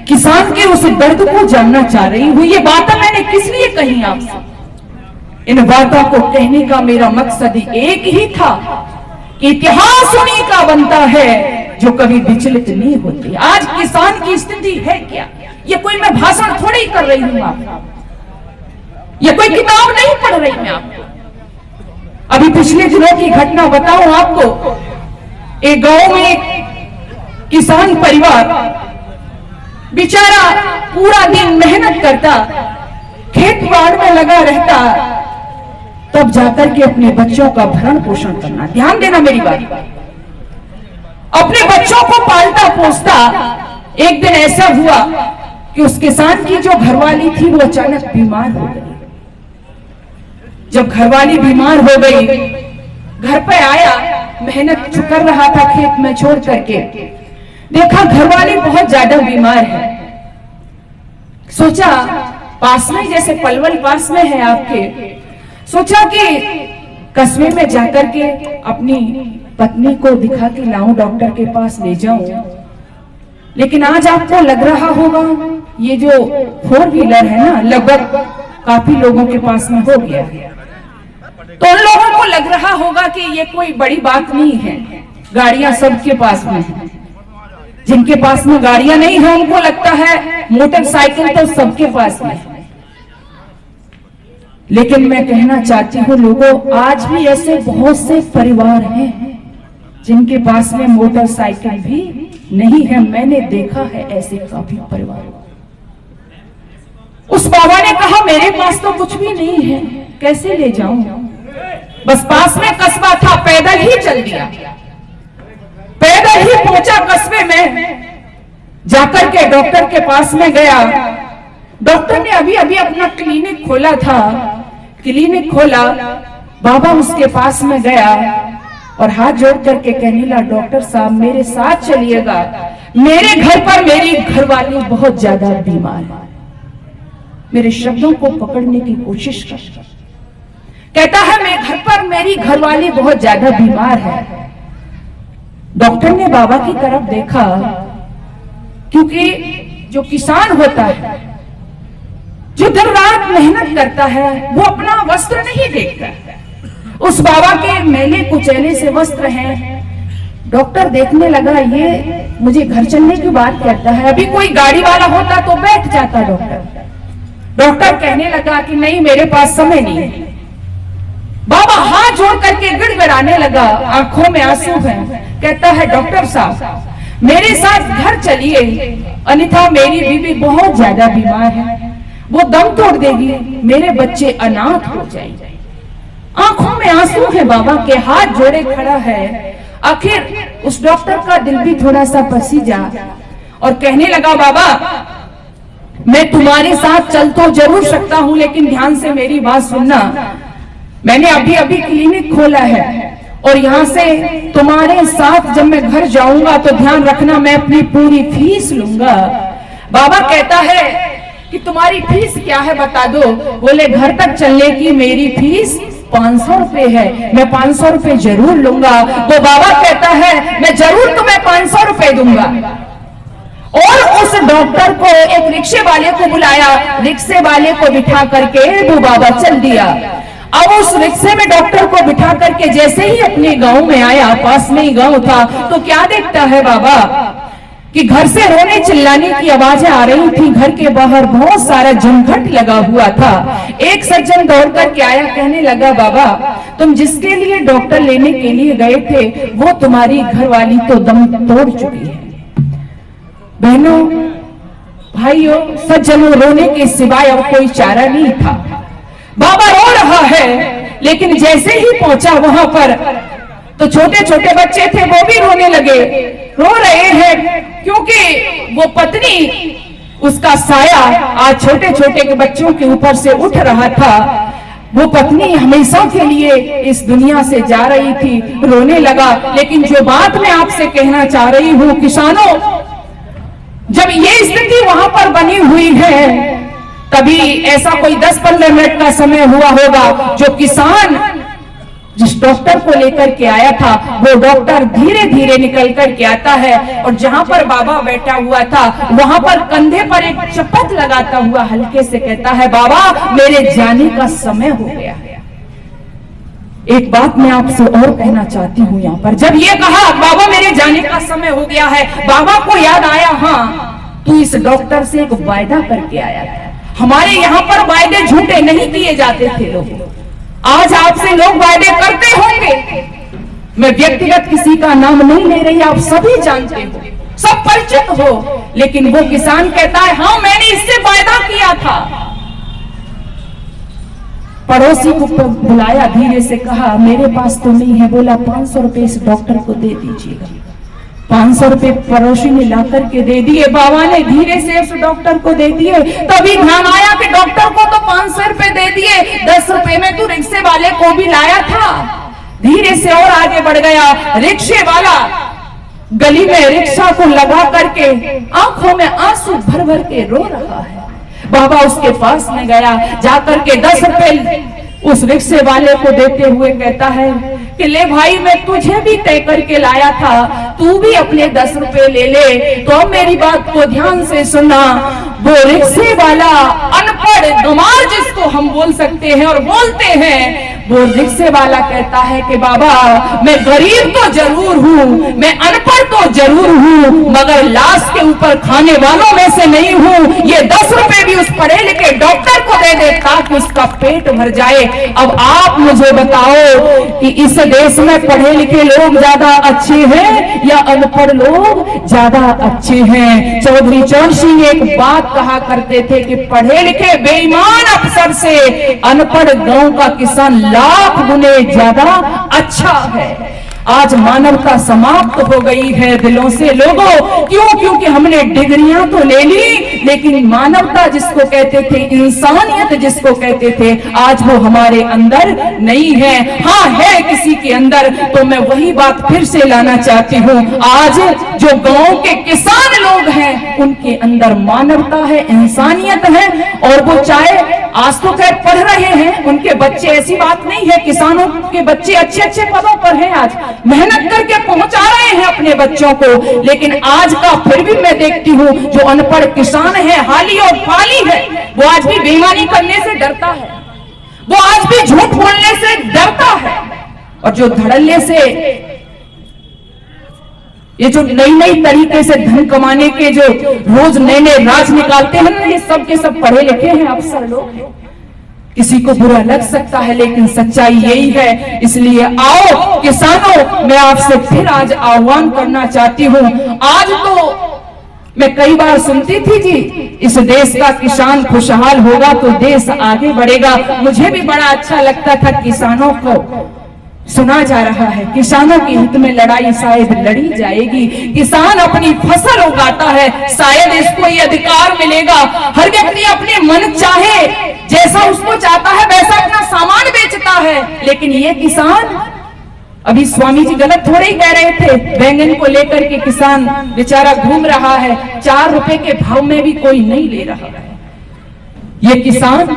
किसान के उस दर्द को जानना चाह रही हूं। ये बातें मैंने किस लिए कही आपसे? इन बातों को कहने का मेरा मकसद एक ही था कि इतिहास उन्हीं का बनता है जो कभी विचलित नहीं होते। आज किसान की स्थिति है क्या? ये कोई मैं भाषण थोड़ी कर रही हूं आपको, ये कोई किताब नहीं पढ़ रही मैं आपको। अभी पिछले दिनों की घटना बताऊं आपको। एक गांव में एक किसान परिवार बेचारा पूरा दिन मेहनत करता, खेत बाड़ में लगा रहता, तब जाकर के अपने बच्चों का भरण पोषण करना। ध्यान देना मेरी बात। अपने बच्चों को पालता पोसता। एक दिन ऐसा हुआ कि उस किसान की जो घरवाली थी वो अचानक बीमार हो गई। जब घरवाली बीमार हो गई, घर पे आया, मेहनत कर रहा था खेत में छोड़ करके, देखा घरवाली बहुत ज्यादा बीमार है। सोचा पास में, जैसे पलवल पास में है आपके, सोचा कि कस्बे में जाकर के अपनी पत्नी को दिखा के लाऊं, डॉक्टर के पास ले जाऊं। लेकिन आज आपको लग रहा होगा ये जो 4 व्हीलर है ना, लगभग काफी लोगों के पास में हो गया, तो उन लोगों को लग रहा होगा कि ये कोई बड़ी बात नहीं है, गाड़ियां सबके पास में है। जिनके पास में गाड़ियां नहीं है उनको लगता है मोटरसाइकिल तो सबके पास में है। लेकिन मैं कहना चाहती हूँ लोगों, आज भी ऐसे बहुत से परिवार हैं जिनके पास में मोटरसाइकिल भी नहीं है। मैंने देखा है ऐसे काफी परिवार। उस बाबा ने कहा मेरे पास तो कुछ भी नहीं है, कैसे ले जाऊं? बस पास में कस्बा था, पैदल ही चल दिया, पैदल ही पहुंचा कस्बे में। जाकर के डॉक्टर के पास में गया। डॉक्टर ने अभी अभी अपना क्लिनिक खोला था, क्लिनिक खोला। बाबा उसके पास में गया और हाथ जोड़ करके कहने लगा, डॉक्टर साहब मेरे साथ चलिएगा, मेरे घर पर मेरी घरवाली बहुत ज्यादा बीमार है। मेरे शब्दों को पकड़ने की कोशिश कर। कहता है मेरे घर पर मेरी घरवाली बहुत ज्यादा बीमार है। डॉक्टर ने बाबा की तरफ देखा, क्योंकि जो किसान होता है, जो दिन रात मेहनत करता है, वो अपना वस्त्र नहीं देखता है। उस बाबा के मैले कुचैले से वस्त्र हैं। डॉक्टर देखने लगा ये मुझे घर चलने की बात कहता है। अभी कोई गाड़ी वाला होता तो बैठ जाता डॉक्टर कहने लगा कि नहीं मेरे पास समय नहीं है। बाबा हाथ जोड़ करके गिड़गिड़ाने लगा, आंखों में आंसू हैं। कहता है डॉक्टर साहब मेरे साथ घर चलिए, अन्यथा मेरी बीवी बहुत ज्यादा बीमार है, वो दम तोड़ देगी, मेरे बच्चे अनाथ हो जाएंगे। आंखों में आंसू है बाबा के, हाथ जोड़े खड़ा है। आखिर उस डॉक्टर का दिल भी थोड़ा सा पसीजा और कहने लगा बाबा मैं तुम्हारे साथ चल तो जरूर सकता हूं, लेकिन ध्यान से मेरी बात सुनना। मैंने अभी अभी क्लिनिक खोला है और यहाँ से तुम्हारे साथ जब मैं घर जाऊंगा तो ध्यान रखना मैं अपनी पूरी फीस लूंगा। बाबा कहता है कि तुम्हारी फीस क्या है बता दो। बोले घर तक चलने की मेरी फीस 500 रुपए है, मैं 500 रुपए जरूर लूंगा। वो बाबा कहता है मैं जरूर तुम्हें 500 रुपए दूंगा। और उस डॉक्टर को एक रिक्शे वाले को बुलाया, रिक्शे वाले को बिठा करके वो बाबा चल दिया। अब उस रिक्शे में डॉक्टर को बिठा करके जैसे ही अपने गांव में आया, पास में ही गांव था, तो क्या देखता है बाबा कि घर से रोने चिल्लाने की आवाजें आ रही थी। घर के बाहर बहुत सारा जमघट लगा हुआ था। एक सज्जन दौड़ करके आया, कहने लगा बाबा तुम जिसके लिए डॉक्टर लेने के लिए गए थे वो तुम्हारी घरवाली तो दम तोड़ चुकी है। बहनों भाइयों सज्जनों, रोने के सिवाय अब कोई चारा नहीं था। बाबा रो रहा है, लेकिन जैसे ही पहुंचा वहां पर तो छोटे छोटे बच्चे थे वो भी रोने लगे। रो रहे हैं क्योंकि वो पत्नी, उसका साया आज छोटे छोटे बच्चों के ऊपर से उठ रहा था। वो पत्नी हमेशा के लिए इस दुनिया से जा रही थी, रोने लगा। लेकिन जो बात मैं आपसे कहना चाह रही हूं किसानों, जब ये स्थिति वहां पर बनी हुई है तभी ऐसा कोई 10-15 मिनट का समय हुआ होगा जो किसान जिस डॉक्टर को लेकर के आया था वो डॉक्टर धीरे धीरे निकल कर के आता है और जहां पर बाबा बैठा हुआ था वहां पर कंधे पर एक चपत लगाता हुआ हल्के से कहता है, बाबा मेरे जाने का समय हो गया है। एक बात मैं आपसे और कहना चाहती हूँ यहाँ पर, जब ये कहा बाबा मेरे जाने का समय हो गया है, बाबा को याद आया, हाँ तू इस डॉक्टर से एक वायदा करके आया था। हमारे यहाँ पर वायदे झूठे नहीं किए जाते थे लोग, आज आपसे लोग वायदे करते होंगे। मैं व्यक्तिगत किसी का नाम नहीं ले रही, आप सभी जानते हो, सब परिचित हो, लेकिन वो किसान कहता है हाँ मैंने इससे वायदा किया था। पड़ोसी को बुलाया, धीरे से कहा मेरे पास तो नहीं है, बोला 500 रुपए इस डॉक्टर को दे दीजिएगा। 500 रुपए पड़ोसी ने ला करके दे दिए, बाबा ने धीरे से उस डॉक्टर को दे दिए। तभी ध्यान आया कि डॉक्टर को तो 500 रुपए दे दिए, 10 रुपए में तू रिक्शे वाले को भी लाया था। धीरे से और आगे बढ़ गया, रिक्शे वाला गली में रिक्शा को लगा करके आंखों में आंसू भर भर के रो रहा है। बाबा उसके पास में गया, जाकर के 10 रुपए उस रिक्शे वाले को देते हुए कहता है कि ले भाई मैं तुझे भी तय करके लाया था, तू भी अपने 10 रुपए ले ले। तो अब मेरी बात को ध्यान से सुनना, वो रिक्शे वाला अनपढ़ गंवार जिसको हम बोल सकते हैं और बोलते हैं, वो रिक्शे वाला कहता है कि बाबा मैं गरीब तो जरूर हूँ, मैं अनपढ़ तो जरूर हूँ, मगर लाश के ऊपर खाने वालों में से नहीं हूँ। ये 10 रुपए भी उस पढ़े लिखे डॉक्टर को दे दे ताकि उसका पेट भर जाए। अब आप मुझे बताओ कि इस देश में पढ़े लिखे लोग ज्यादा अच्छे हैं या अनपढ़ लोग ज्यादा अच्छे हैं? चौधरी चरण सिंह एक बात कहा करते थे कि पढ़े लिखे बेईमान अफसर से अनपढ़ गांव का किसान लाख गुने ज्यादा अच्छा है। आज मानवता समाप्त हो गई है दिलों से लोगों, क्यों? क्योंकि हमने डिग्रियां तो ले ली, लेकिन मानवता जिसको कहते थे, इंसानियत जिसको कहते थे, आज वो हमारे अंदर नहीं है। हाँ है किसी के अंदर, तो मैं वही बात फिर से लाना चाहती हूँ। आज जो गांव के किसान लोग हैं उनके अंदर मानवता है, इंसानियत है, और वो चाहे आज तो खैर पढ़ रहे हैं, उनके बच्चे, ऐसी बात नहीं है, किसानों के बच्चे अच्छे अच्छे पदों पर हैं, आज मेहनत करके पहुंचा रहे हैं अपने बच्चों को, लेकिन आज का फिर भी मैं देखती हूँ जो अनपढ़ किसान है, हाली और फाली है, वो आज भी बेईमानी करने से डरता है, वो आज भी झूठ बोलने से डरता है, और जो धड़ल्ले से ये जो नई नई तरीके से धन कमाने के जो रोज नए नए राज निकालते हैं ना, ये सब के सब पढ़े लिखे हैं अफसर लोग। किसी को बुरा लग सकता है लेकिन सच्चाई यही है। इसलिए आओ किसानों, मैं आपसे फिर आज आह्वान करना चाहती हूँ। आज तो मैं कई बार सुनती थी जी, इस देश का किसान खुशहाल होगा तो देश आगे बढ़ेगा। मुझे भी बड़ा अच्छा लगता था, किसानों को सुना जा रहा है, किसानों के हित में लड़ाई शायद लड़ी जाएगी, किसान अपनी फसल उगाता है, शायद इसको ये अधिकार मिलेगा। हर व्यक्ति अपने मन चाहे जैसा उसको चाहता है वैसा अपना सामान बेचता है, लेकिन ये किसान, अभी स्वामी जी गलत थोड़े ही कह रहे थे, बैंगन को लेकर के किसान बेचारा घूम रहा है, 4 रुपए के भाव में भी कोई नहीं ले रहा है। ये किसान,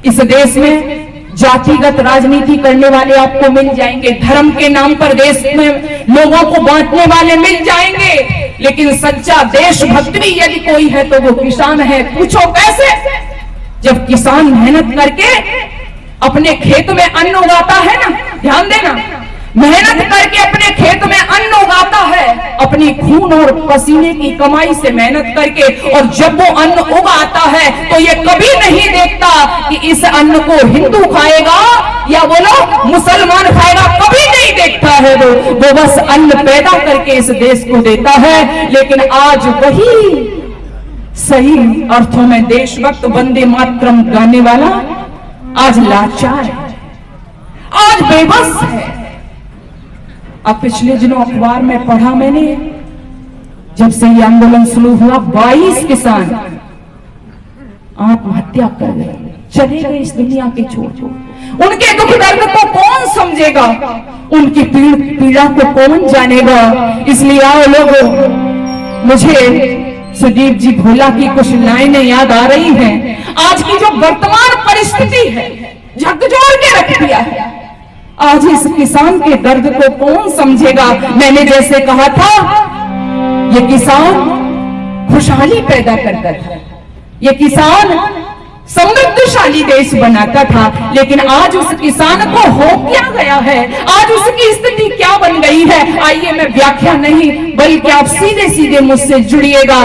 इस देश में जातिगत राजनीति करने वाले आपको मिल जाएंगे, धर्म के नाम पर देश में लोगों को बांटने वाले मिल जाएंगे, लेकिन सच्चा देशभक्त भी यदि कोई है तो वो किसान है। पूछो कैसे? जब किसान मेहनत करके अपने खेत में अन्न उगाता है ना, ध्यान देना, मेहनत करके अपने खेत में अन्न उगाता है, अपनी खून और पसीने की कमाई से मेहनत करके, और जब वो अन्न उगाता है तो ये कभी नहीं देखता कि इस अन्न को हिंदू खाएगा या बोलो मुसलमान खाएगा, कभी नहीं देखता है। वो बस अन्न पैदा करके इस देश को देता है। लेकिन आज वही सही अर्थों में देशभक्त वंदे मातरम गाने वाला आज लाचार है, आज बेबस है। अब पिछले दिनों अखबार में पढ़ा मैंने, जब से ये आंदोलन शुरू हुआ 22 किसान आत्महत्या कर गए, चले गए इस दुनिया के छोड़। उनके दुख दर्द को कौन समझेगा, उनकी पीड़ा को कौन जानेगा। इसलिए आओ लोगों, मुझे सुदीप जी भोला की कुछ लाइनें याद आ रही हैं। आज की जो वर्तमान परिस्थिति है झकझोर के रख दिया है। आज इस किसान के दर्द को कौन समझेगा। मैंने जैसे कहा था, ये किसान खुशहाली पैदा करता था, ये किसान समृद्धशाली देश बनाता था, लेकिन आज उस किसान को हो क्या गया है, आज उसकी स्थिति क्या बन गई है। आइए मैं व्याख्या नहीं बल्कि आप सीधे सीधे मुझसे जुड़िएगा।